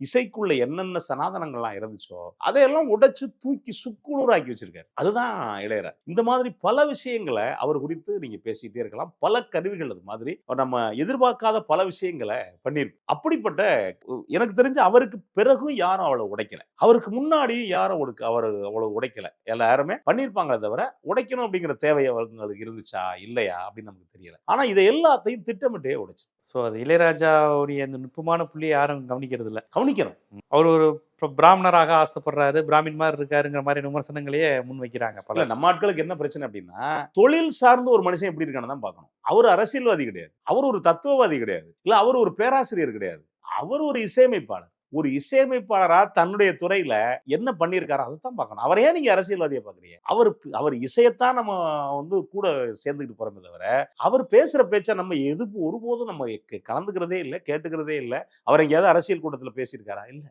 இசைக்குள்ள என்னென்ன சனாதனங்கள்லாம் இருந்துச்சோ அதையெல்லாம் உடைச்சு தூக்கி சுக்குநூறாக்கி வச்சிருக்காரு. அதுதான் இளையராஜா. இந்த மாதிரி பல விஷயங்கள அவர் குறித்து நீங்க பேசிட்டே இருக்கலாம். பல கருவிகள் அது மாதிரி நம்ம எதிர்பார்க்காத பல விஷயங்கள பண்ணியிருக்கு. அப்படிப்பட்ட எனக்கு தெரிஞ்சு அவருக்கு பிறகும் யாரும் அவ்வளவு உடைக்கல. அவருக்கு முன்னாடி யாரும் அவரு அவ்வளவு உடைக்கல. எல்லாருமே பண்ணியிருப்பாங்களே தவிர, உடைக்கணும் அப்படிங்கிற தேவை அவங்களுக்கு இருந்துச்சா? இல்லையா? அப்படின்னு நமக்கு தெரியல. ஆனா இத எல்லாத்தையும் திட்டமிட்டே உடைச்சு. ஸோ அது இளையராஜாவுடைய அந்த நுட்பமான புள்ளியை யாரும் கவனிக்கிறது இல்லை. கவனிக்கணும். அவர் ஒரு பிராமணராக ஆசைப்படுறாரு, பிராமின் மாதிரி இருக்காருங்கிற மாதிரி விமர்சனங்களையே முன் வைக்கிறாங்க இல்ல பல. நம்ம ஆட்களுக்கு என்ன பிரச்சனை அப்படின்னா, தொழில் சார்ந்து ஒரு மனுஷன் எப்படி இருக்கான்னு தான் பார்க்கணும். அவர் அரசியல்வாதி கிடையாது. அவர் ஒரு தத்துவவாதி கிடையாது. இல்ல அவர் ஒரு பேராசிரியர் கிடையாது. அவர் ஒரு இசையமைப்பாளர். ஒரு இசையமைப்பாளரா தன்னுடைய துறையில என்ன பண்ணியிருக்காரு அதைத்தான் பார்க்கணும். அவரை ஏன் நீங்க அரசியல்வாதியா பார்க்குறீங்க? அவர் இசையத்தான் நம்ம கூட சேர்ந்துக்கிட்டு போறோமே தவிர, அவர் பேசுற பேச்ச நம்ம ஒருபோதும் நம்ம கலந்துக்கிறதே இல்ல, கேட்டுக்கிறதே இல்ல. அவர் எங்கேயாவது அரசியல் கூட்டத்துல பேசியிருக்காரா? இல்ல.